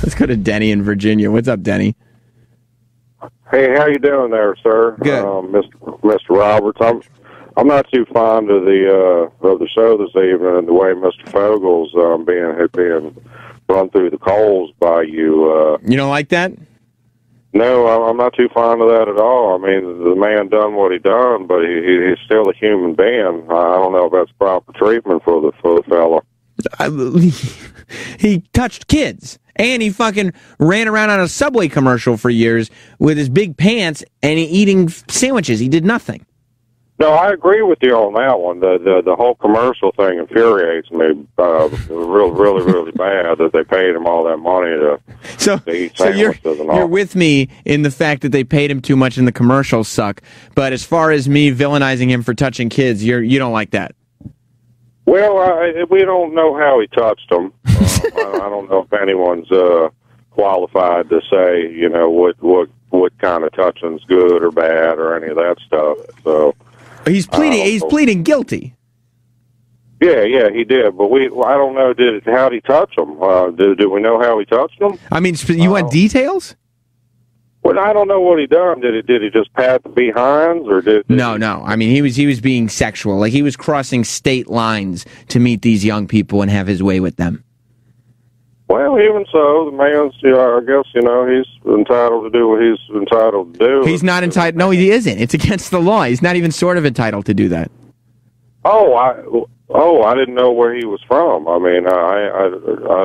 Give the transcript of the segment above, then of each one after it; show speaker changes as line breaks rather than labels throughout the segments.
Let's go to Denny in Virginia. What's up, Denny?
Hey, how you doing there, sir?
Good.
Mr. Roberts. I'm not too fond of the show this evening and the way Mr. Fogle's being run through the coals by you.
You don't like that?
No, I'm not too fond of that at all. I mean, the man done what he done, but he's still a human being. I don't know if that's proper treatment for the fella.
He touched kids, and he fucking ran around on a Subway commercial for years with his big pants and eating sandwiches. He did nothing.
No, I agree with you on that one. The whole commercial thing infuriates me. Really bad that they paid him all that money to eat sandwiches and all.
You're with me in the fact that they paid him too much and the commercials suck. But as far as me villainizing him for touching kids, you don't like that.
Well, we don't know how he touched them. I don't know if anyone's qualified to say, you know, what kind of touching's good or bad or any of that stuff. So
he's pleading guilty.
Yeah, he did. But I don't know. How'd he touch them? Do we know how he touched them?
I mean, you want details?
Well, I don't know what he done. Did he just pat the behinds, or did
No. I mean, he was being sexual. Like, he was crossing state lines to meet these young people and have his way with them.
Well, even so, the man's, I guess, he's entitled to do what he's entitled to do.
He's not entitled. No, he isn't. It's against the law. He's not even sort of entitled to do that.
I didn't know where he was from. I mean, I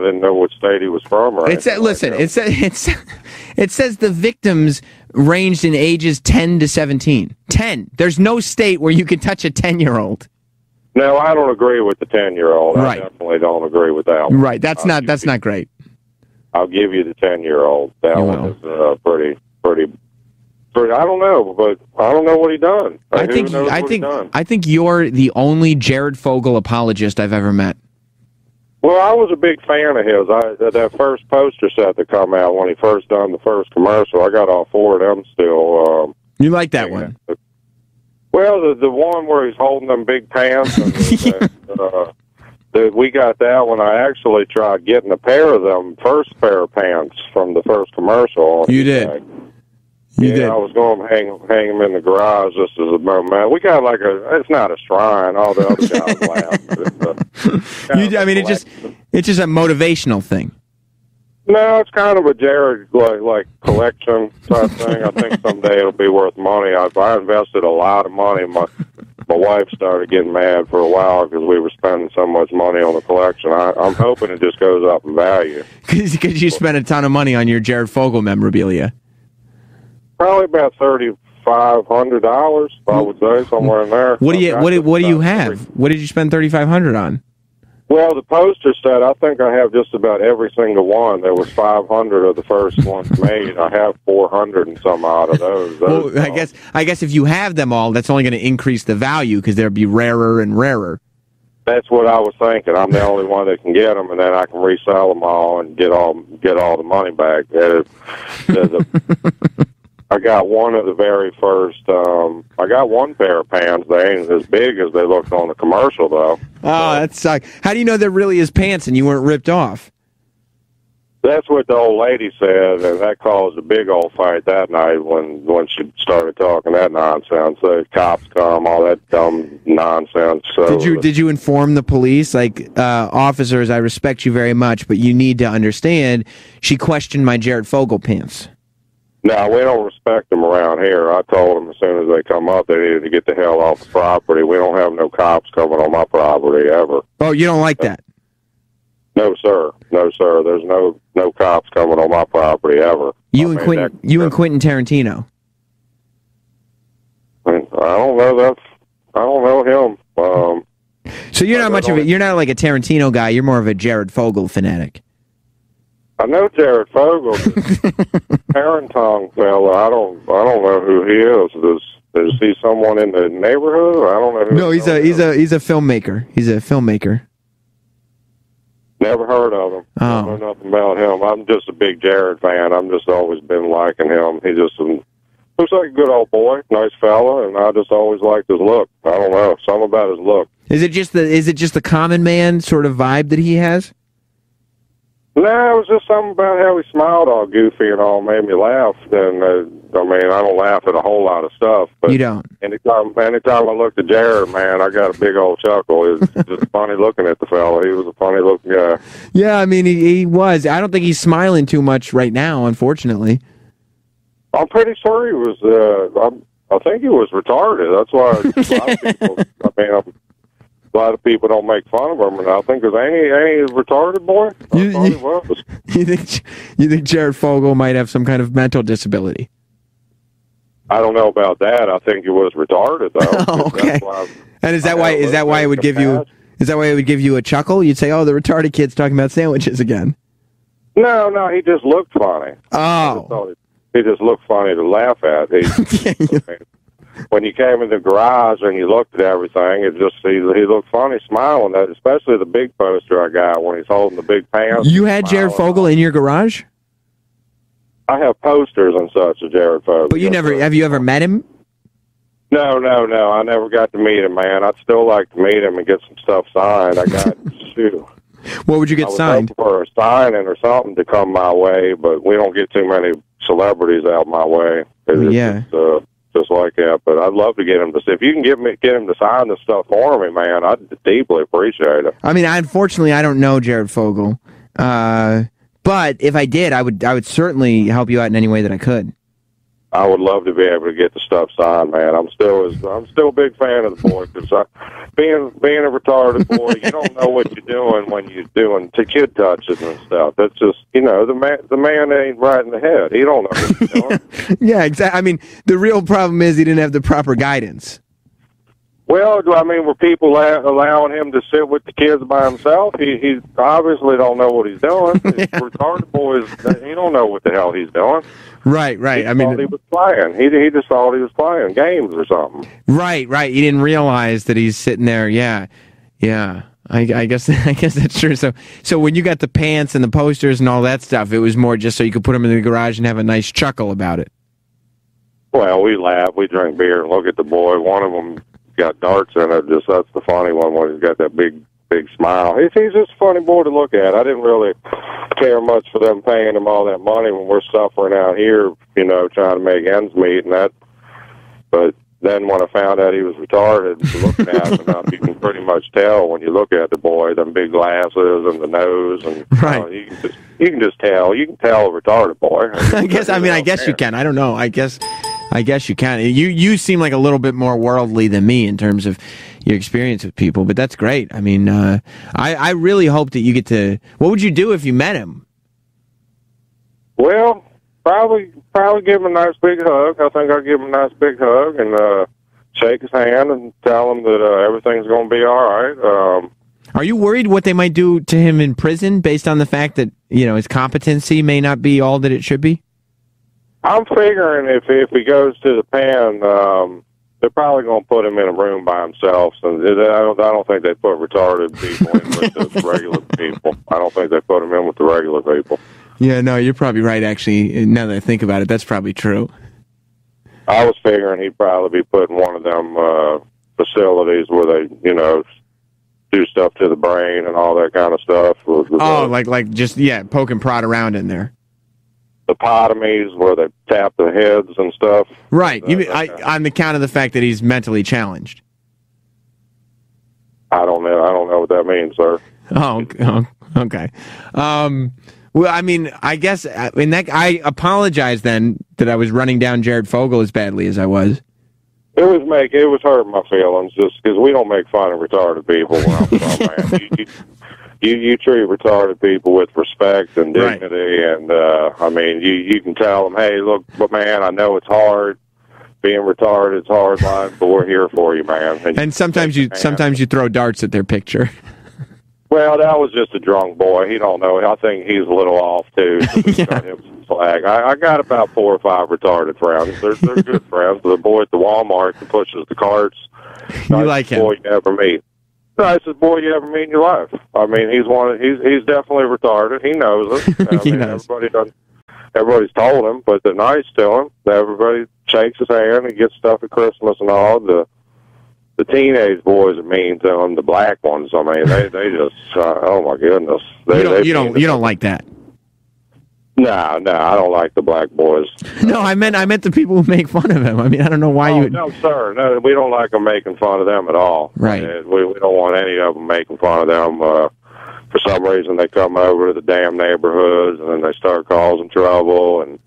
didn't know what state he was from.
Listen, it says the victims ranged in ages 10 to 17. 10. There's no state where you can touch a 10-year-old.
No, I don't agree with the 10-year-old.
Right.
I definitely don't agree with that one.
Right. That's not great.
I'll give you the 10-year-old. That one is pretty. I don't know, but I don't know what he done.
I think you're the only Jared Fogle apologist I've ever met.
Well, I was a big fan of his. That first poster set that come out when he first done the first commercial, I got all four of them still.
You like that one?
Well, the one where he's holding them big pants. We got that one. I actually tried getting a pair of them first pair of pants from the first commercial.
You did.
You did. I was going to hang them in the garage just as a moment. We got it's not a shrine. All the other guys laugh.
It's just a motivational thing.
No, it's kind of a Jared like collection type thing. I think someday it'll be worth money. I invested a lot of money. My wife started getting mad for a while because we were spending so much money on the collection. I'm hoping it just goes up in value.
Because you spent a ton of money on your Jared Fogle memorabilia.
Probably about $3,500, I would say, somewhere in there.
What do you have? What did you spend $3,500 on?
Well, the poster set, I think I have just about every single one. There was 500 of the first ones made. I have 400 and some odd of those.
Well, I guess if you have them all, that's only going to increase the value because they'll be rarer and rarer.
That's what I was thinking. I'm the only one that can get them, and then I can resell them all and get all the money back. I got one of the very first. I got one pair of pants. They ain't as big as they looked on the commercial, though.
Oh, that sucks. How do you know they're really his pants and you weren't ripped off?
That's what the old lady said, and that caused a big old fight that night when she started talking that nonsense. The cops come, all that dumb nonsense. So
did you inform the police? Like, officers, I respect you very much, but you need to understand, she questioned my Jared Fogle pants.
No, we don't respect them around here. I told them as soon as they come up, they needed to get the hell off the property. We don't have no cops coming on my property ever.
Oh, you don't like that?
No, sir. No, sir. There's no cops coming on my property ever.
You and Quentin Tarantino.
I don't know. I don't know him.
So you're not you're not like a Tarantino guy. You're more of a Jared Fogle fanatic.
I know Jared Fogle, Parentong fella. I don't know who he is. Is he someone in the neighborhood? I don't know. Who
no, he's a filmmaker. He's a filmmaker.
Never heard of him.
Oh.
I know nothing about him. I'm just a big Jared fan. I've just always been liking him. He just looks like a good old boy, nice fella, and I just always liked his look. I don't know, something about his look.
Is it just the common man sort of vibe that he has?
No, it was just something about how he smiled all goofy and all made me laugh. And I mean, I don't laugh at a whole lot of stuff. But
You don't.
Anytime I looked at Jared, man, I got a big old chuckle. It was just funny looking at the fella. He was a funny looking guy.
Yeah, I mean, he was. I don't think he's smiling too much right now, unfortunately.
I'm pretty sure he was. I think he was retarded. That's why a lot of people. I mean, a lot of people don't make fun of him, and I think, ain't he a retarded boy? I thought he was.
You think Jared Fogle might have some kind of mental disability?
I don't know about that. I think he was retarded, though.
Oh, okay. And is that why it would give you? Is that why it would give you a chuckle? You'd say, "Oh, the retarded kid's talking about sandwiches again."
No, he just looked funny.
Oh,
he just looked funny to laugh at. When you came in the garage and you looked at everything, he looked funny smiling. Especially the big poster I got when he's holding the big pants.
You had Jared Fogle in your garage?
I have posters and such of Jared Fogle.
But have you ever met him?
No. I never got to meet him, man. I'd still like to meet him and get some stuff signed. I got shoot.
What would you get signed?
I was hoping for a signing or something to come my way, but we don't get too many celebrities out my way.
Yeah.
Just like that, but I'd love to get him to see. If you can get him to sign this stuff for me, man, I'd deeply appreciate it.
I mean, unfortunately, I don't know Jared Fogle, but if I did, I would certainly help you out in any way that I could.
I would love to be able to get the stuff signed, man. I'm still a big fan of the boy because being a retarded boy, you don't know what you're doing when you're doing kid touches and stuff. That's just the man ain't right in the head. He don't know what he's doing.
Yeah, exactly. I mean, the real problem is he didn't have the proper guidance. Well,
I mean, were people allowing him to sit with the kids by himself? He obviously don't know what he's doing. Yeah. Retarded boys, he don't know what the hell he's doing.
Right.
I mean, he was playing. He just thought he was playing games or something.
Right. He didn't realize that he's sitting there. Yeah. I guess that's true. So when you got the pants and the posters and all that stuff, it was more just so you could put them in the garage and have a nice chuckle about it.
Well, we laugh, we drink beer, and look at the boy. One of them got darts in it. That's the funny one when he's got that big smile. He's just a funny boy to look at. I didn't really care much for them paying him all that money when we're suffering out here, trying to make ends meet and that. But then when I found out he was retarded, looking at him, you can pretty much tell when you look at the boy, them big glasses and the nose, and
right.
You can just tell. You can tell a retarded boy.
I guess you can. I don't know. I guess you can. You seem like a little bit more worldly than me in terms of your experience with people, but that's great. I mean, I really hope that you get to. What would you do if you met him?
Well, probably give him a nice big hug. I think I'll give him a nice big hug and shake his hand and tell him that everything's going to be all right.
Are you worried what they might do to him in prison based on the fact that his competency may not be all that it should be?
I'm figuring if he goes to the pen, they're probably going to put him in a room by himself. And I don't think they put retarded people in with the regular people. I don't think they put him in with the regular people.
Yeah, no, you're probably right, actually. Now that I think about it, that's probably true.
I was figuring he'd probably be put in one of them facilities where they, do stuff to the brain and all that kind of stuff.
Like just, poke and prod around in there.
Lobotomies where they tap the heads and stuff.
Right. On the count of the fact that he's mentally challenged.
I don't know what that means, sir.
Oh, okay. Well, I mean, I guess I apologize then that I was running down Jared Fogle as badly as I was.
It was hurting my feelings just because we don't make fun of retarded people where I'm from, man. You treat retarded people with respect and dignity, right. And I mean, you can tell them, hey, look, but man, I know it's hard. Being retarded, it's hard life, but we're here for you, man.
And sometimes you throw darts at their picture.
Well, that was just a drunk boy. He don't know. I think he's a little off too. So got him some slack. I got about 4 or 5 retarded friends. They're good friends. The boy at the Walmart that pushes the carts.
You like him?
Boy you ever meet. Nicest boy you ever meet in your life. I mean, he's definitely retarded. He knows it.
He knows.
Everybody's told him, but they're nice to him. Everybody shakes his hand and gets stuff at Christmas and all. The the teenage boys are mean to them. The black ones, I mean, they just oh my goodness.
You don't like that.
No, I don't like the black boys.
No, I meant the people who make fun of him. I mean, I don't know why you.
No, sir. No, we don't like them making fun of them at all.
Right.
We don't want any of them making fun of them. For some reason, they come over to the damn neighborhoods and then they start causing trouble, and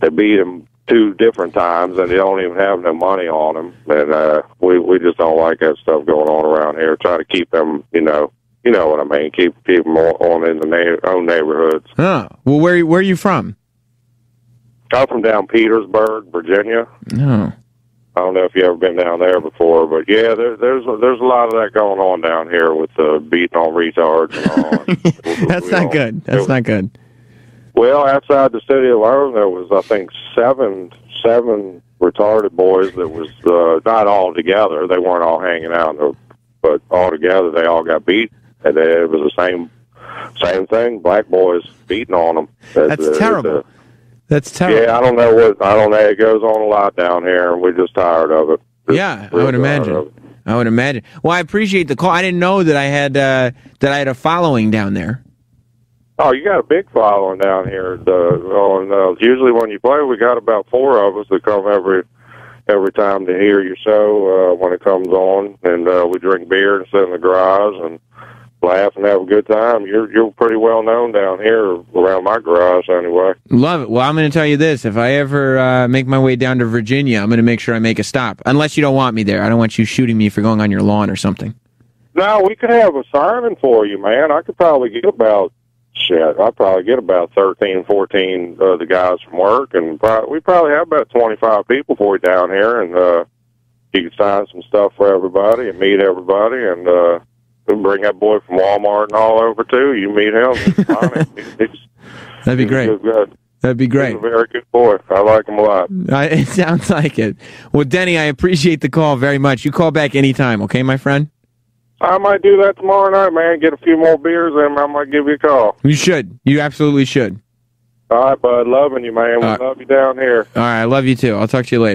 they beat them 2 different times, and they don't even have no money on them. And we just don't like that stuff going on around here. Try to keep them, you know what I mean. Keep them on in the own neighborhoods.
Oh, well, where are you from?
I'm from down Petersburg, Virginia.
No.
I don't know if you ever been down there before, but yeah, there's a lot of that going on down here with beating on retards and all.
That's not good. That's not good.
Well, outside the city alone, there was, I think, seven retarded boys that was not all together. They weren't all hanging out, but all together they all got beat, and it was the same thing. Black boys beating on them.
That's terrible. That's terrible.
Yeah, I don't know. It goes on a lot down here, and we're just tired of it.
Yeah, I would imagine. Well, I appreciate the call. I didn't know that I had a following down there.
Oh, you got a big following down here. Usually when you play, we got about 4 of us that come every time to hear your show when it comes on, and we drink beer and sit in the garage and laugh and have a good time. You're pretty well known down here around my garage anyway.
Love it. Well, I'm going to tell you this. If I ever make my way down to Virginia, I'm going to make sure I make a stop. Unless you don't want me there. I don't want you shooting me for going on your lawn or something.
No, we could have a signing for you, man. I could probably get about 13, 14 of the guys from work, and we probably have about 25 people for you down here, and you can sign some stuff for everybody and meet everybody, and we'll bring that boy from Walmart and all over too. You meet him.
That'd be great. That'd be great.
He's a very good boy. I like him a lot.
It sounds like it. Well, Denny, I appreciate the call very much. You call back anytime, okay, my friend?
I might do that tomorrow night, man. Get a few more beers, and I might give you a call.
You should. You absolutely should.
All right, bud. Loving you, man. We love you down here.
All right, I love you too. I'll talk to you later.